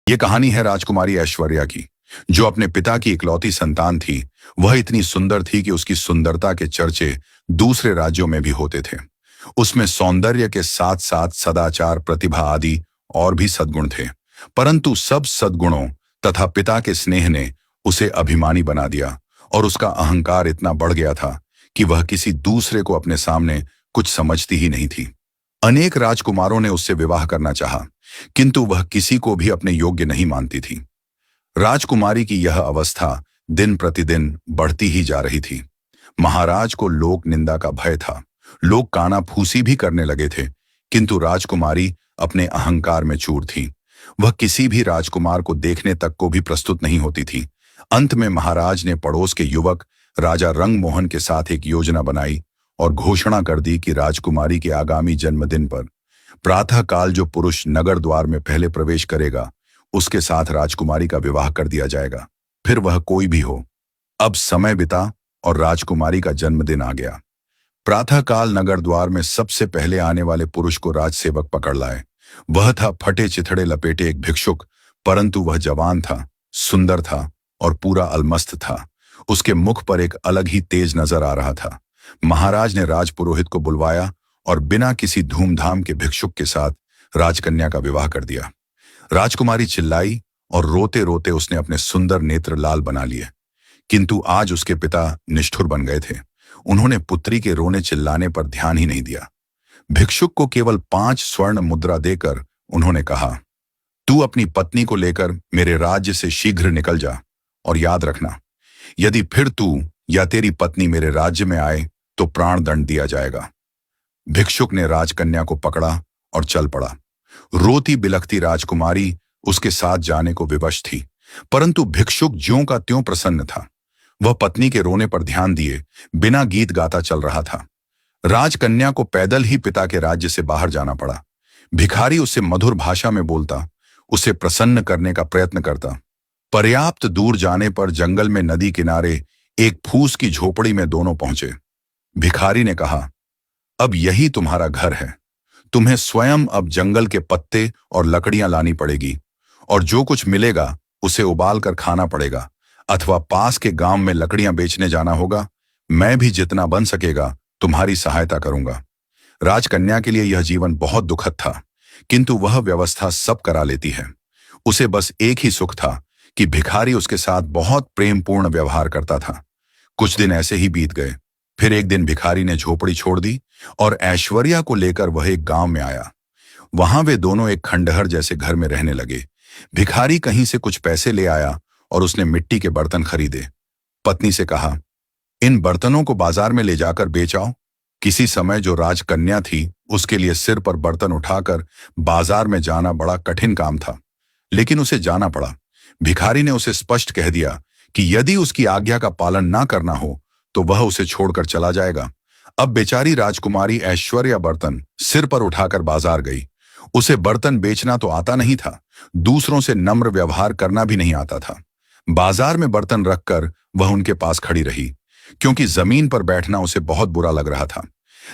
ये कहानी है राजकुमारी ऐश्वर्या की, जो अपने पिता की इकलौती संतान थी। वह इतनी सुंदर थी कि उसकी सुंदरता के चर्चे दूसरे राज्यों में भी होते थे। उसमें सौंदर्य के साथ साथ सदाचार, प्रतिभा आदि और भी सद्गुण थे। परंतु सब सद्गुणों तथा पिता के स्नेह ने उसे अभिमानी बना दिया और उसका अहंकार इतना बढ़ गया था कि वह किसी दूसरे को अपने सामने कुछ समझती ही नहीं थी। अनेक राजकुमारों ने उससे विवाह करना चाहा, किंतु वह किसी को भी अपने योग्य नहीं मानती थी। राजकुमारी की यह अवस्था दिन प्रतिदिन बढ़ती ही जा रही थी। महाराज को लोक निंदा का भय था। लोग कानाफूसी भी करने लगे थे, किंतु राजकुमारी अपने अहंकार में चूर थी। वह किसी भी राजकुमार को देखने तक को भी प्रस्तुत नहीं होती थी। अंत में महाराज ने पड़ोस के युवक राजा रंगमोहन के साथ एक योजना बनाई और घोषणा कर दी कि राजकुमारी के आगामी जन्मदिन पर प्रातःकाल जो पुरुष नगर द्वार में पहले प्रवेश करेगा, उसके साथ राजकुमारी का विवाह कर दिया जाएगा, फिर वह कोई भी हो। अब समय बिता और राजकुमारी का जन्मदिन आ गया। प्रातःकाल नगर द्वार में सबसे पहले आने वाले पुरुष को राजसेवक पकड़ लाए। वह था फटे चिथड़े लपेटे एक भिक्षुक, परंतु वह जवान था, सुंदर था और पूरा अलमस्त था। उसके मुख पर एक अलग ही तेज नजर आ रहा था। महाराज ने राजपुरोहित को बुलवाया और बिना किसी धूमधाम के भिक्षुक के साथ राजकन्या का विवाह कर दिया। राजकुमारी चिल्लाई और रोते रोते उसने अपने सुंदर नेत्र लाल बना लिए। किंतु आज उसके पिता निष्ठुर बन गए थे। उन्होंने पुत्री के रोने चिल्लाने पर ध्यान ही नहीं दिया। भिक्षुक को केवल 5 स्वर्ण मुद्रा देकर उन्होंने कहा, तू अपनी पत्नी को लेकर मेरे राज्य से शीघ्र निकल जा, और याद रखना, यदि फिर तू या तेरी पत्नी मेरे राज्य में आए तो प्राण दंड दिया जाएगा। भिक्षुक ने राजकन्या को पकड़ा और चल पड़ा। रोती बिलखती राजकुमारी उसके साथ जाने को विवश थी, परंतु भिक्षुक ज्यों का त्यों प्रसन्न था। वह पत्नी के रोने पर ध्यान दिए बिना गीत गाता चल रहा था। राजकन्या को पैदल ही पिता के राज्य से बाहर जाना पड़ा। भिखारी उससे मधुर भाषा में बोलता, उसे प्रसन्न करने का प्रयत्न करता। पर्याप्त दूर जाने पर जंगल में नदी किनारे एक फूस की झोपड़ी में दोनों पहुंचे। भिखारी ने कहा, अब यही तुम्हारा घर है। तुम्हें स्वयं अब जंगल के पत्ते और लकड़ियां लानी पड़ेगी, और जो कुछ मिलेगा उसे उबाल कर खाना पड़ेगा, अथवा पास के गांव में लकड़ियां बेचने जाना होगा। मैं भी जितना बन सकेगा तुम्हारी सहायता करूंगा। राजकन्या के लिए यह जीवन बहुत दुखद था, किंतु वह व्यवस्था सब करा लेती है। उसे बस एक ही सुख था कि भिखारी उसके साथ बहुत प्रेमपूर्ण व्यवहार करता था। कुछ दिन ऐसे ही बीत गए। फिर एक दिन भिखारी ने झोपड़ी छोड़ दी और ऐश्वर्या को लेकर वह एक गांव में आया। वहां वे दोनों एक खंडहर जैसे घर में रहने लगे। भिखारी कहीं से कुछ पैसे ले आया और उसने मिट्टी के बर्तन खरीदे। पत्नी से कहा, इन बर्तनों को बाजार में ले जाकर बेच आओ। किसी समय जो राजकन्या थी, उसके लिए सिर पर बर्तन उठाकर बाजार में जाना बड़ा कठिन काम था, लेकिन उसे जाना पड़ा। भिखारी ने उसे स्पष्ट कह दिया कि यदि उसकी आज्ञा का पालन ना करना हो तो वह उसे छोड़कर चला जाएगा। अब बेचारी राजकुमारी ऐश्वर्या बर्तन सिर पर उठाकर बाजार गई। उसे बर्तन बेचना तो आता नहीं था, दूसरों से नम्र व्यवहार करना भी नहीं आता था। बाजार में बर्तन रखकर वह उनके पास खड़ी रही, क्योंकि जमीन पर बैठना उसे बहुत बुरा लग रहा था।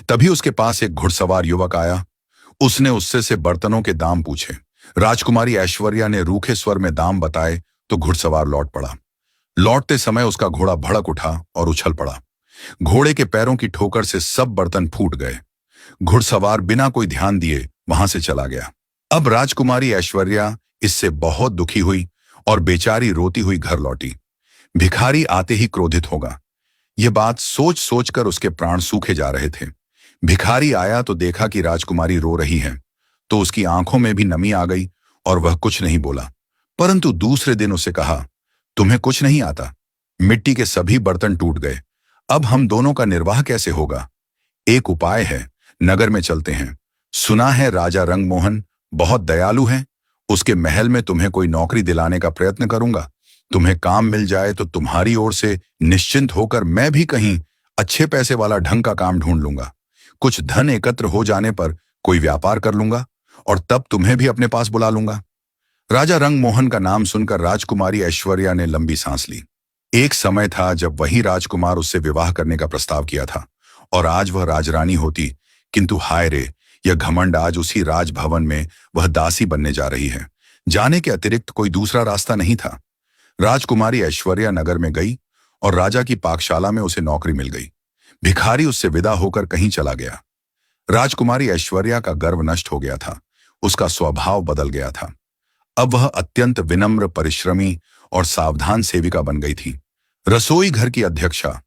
तभी उसके पास एक घुड़सवार युवक आया। उसने उससे से बर्तनों के दाम पूछे। राजकुमारी ऐश्वर्या ने रूखे स्वर में दाम बताए तो घुड़सवार लौट पड़ा। लौटते समय उसका घोड़ा भड़क उठा और उछल पड़ा। घोड़े के पैरों की ठोकर से सब बर्तन फूट गए। घुड़सवार बिना कोई ध्यान दिए वहां से चला गया। अब राजकुमारी ऐश्वर्या इससे बहुत दुखी हुई और बेचारी रोती हुई घर लौटी। भिखारी आते ही क्रोधित होगा। यह बात सोच सोचकर उसके प्राण सूखे जा रहे थे। भिखारी आया तो देखा कि राजकुमारी रो रही है, तो उसकी आंखों में भी नमी आ गई और वह कुछ नहीं बोला। परंतु दूसरे दिन उसे कहा, तुम्हें कुछ नहीं आता। मिट्टी के सभी बर्तन टूट गए। अब हम दोनों का निर्वाह कैसे होगा? एक उपाय है, नगर में चलते हैं। सुना है राजा रंगमोहन बहुत दयालु है। उसके महल में तुम्हें कोई नौकरी दिलाने का प्रयत्न करूंगा। तुम्हें काम मिल जाए तो तुम्हारी ओर से निश्चिंत होकर मैं भी कहीं अच्छे पैसे वाला ढंग का काम ढूंढ लूंगा। कुछ धन एकत्र हो जाने पर कोई व्यापार कर लूंगा और तब तुम्हें भी अपने पास बुला लूंगा। राजा रंगमोहन का नाम सुनकर राजकुमारी ऐश्वर्या ने लंबी सांस ली। एक समय था जब वही राजकुमार उससे विवाह करने का प्रस्ताव किया था, और आज वह राजरानी होती, किंतु हाय रे, यह घमंड आज उसी राजभवन में वह दासी बनने जा रही है। जाने के अतिरिक्त कोई दूसरा रास्ता नहीं था। राजकुमारी ऐश्वर्या नगर में गई और राजा की पाकशाला में उसे नौकरी मिल गई। भिखारी उससे विदा होकर कहीं चला गया। राजकुमारी ऐश्वर्या का गर्व नष्ट हो गया था। उसका स्वभाव बदल गया था। अब वह अत्यंत विनम्र, परिश्रमी और सावधान सेविका बन गई थी। रसोई घर की अध्यक्षा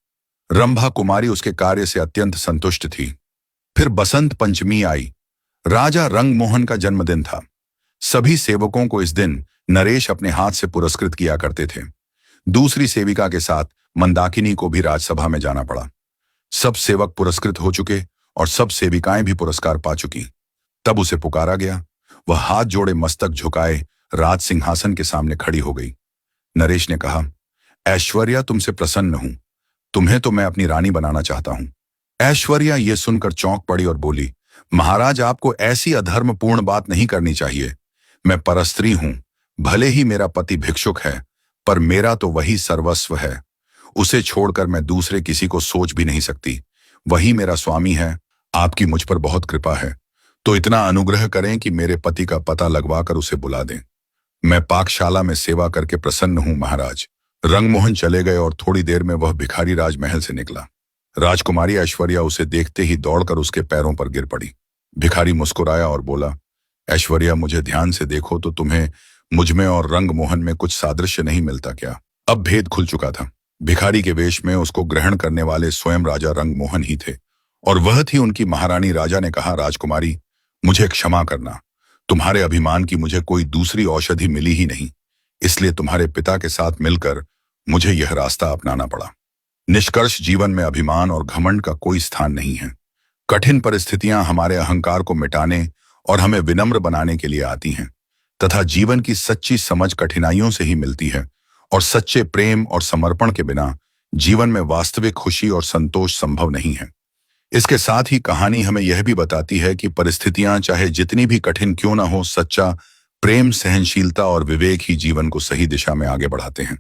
रंभा कुमारी उसके कार्य से अत्यंत संतुष्ट थी। फिर बसंत पंचमी आई। राजा रंगमोहन का जन्मदिन था। सभी सेवकों को इस दिन नरेश अपने हाथ से पुरस्कृत किया करते थे। दूसरी सेविका के साथ मंदाकिनी को भी राजसभा में जाना पड़ा। सब सेवक पुरस्कृत हो चुके और सब सेविकाएं भी पुरस्कार पा चुकी। तब उसे पुकारा गया। वह हाथ जोड़े, मस्तक झुकाए राज सिंहासन के सामने खड़ी हो गई। नरेश ने कहा, ऐश्वर्या, तुमसे प्रसन्न हूं। तुम्हें तो मैं अपनी रानी बनाना चाहता हूं। ऐश्वर्या ये सुनकर चौंक पड़ी और बोली, महाराज, आपको ऐसी अधर्मपूर्ण बात नहीं करनी चाहिए। मैं परस्त्री हूं। भले ही मेरा पति भिक्षुक है, पर मेरा तो वही सर्वस्व है। उसे छोड़कर मैं दूसरे किसी को सोच भी नहीं सकती। वही मेरा स्वामी है। आपकी मुझ पर बहुत कृपा है, तो इतना अनुग्रह करें कि मेरे पति का पता लगवाकर उसे बुला दें। मैं पाकशाला में सेवा करके प्रसन्न हूं महाराज। रंगमोहन चले गए और थोड़ी देर में वह भिखारी राजमहल से निकला। राजकुमारी ऐश्वर्या उसे देखते ही दौड़कर उसके पैरों पर गिर पड़ी। भिखारी मुस्कुराया और बोला, ऐश्वर्या, मुझे ध्यान से देखो तो तुम्हें मुझ में और रंगमोहन में कुछ सादृश्य नहीं मिलता क्या? अब भेद खुल चुका था। भिखारी के वेश में उसको ग्रहण करने वाले स्वयं राजा रंगमोहन ही थे और वह थी उनकी महारानी। राजा ने कहा, राजकुमारी, मुझे क्षमा करना। तुम्हारे अभिमान की मुझे कोई दूसरी औषधि मिली ही नहीं, इसलिए तुम्हारे पिता के साथ मिलकर मुझे यह रास्ता अपनाना पड़ा। निष्कर्ष जीवन में अभिमान और घमंड का कोई स्थान नहीं है। कठिन परिस्थितियां हमारे अहंकार को मिटाने और हमें विनम्र बनाने के लिए आती हैं, तथा जीवन की सच्ची समझ कठिनाइयों से ही मिलती है और सच्चे प्रेम और समर्पण के बिना जीवन में वास्तविक खुशी और संतोष संभव नहीं है। इसके साथ ही कहानी हमें यह भी बताती है कि परिस्थितियां चाहे जितनी भी कठिन क्यों ना हो, सच्चा प्रेम, सहनशीलता और विवेक ही जीवन को सही दिशा में आगे बढ़ाते हैं।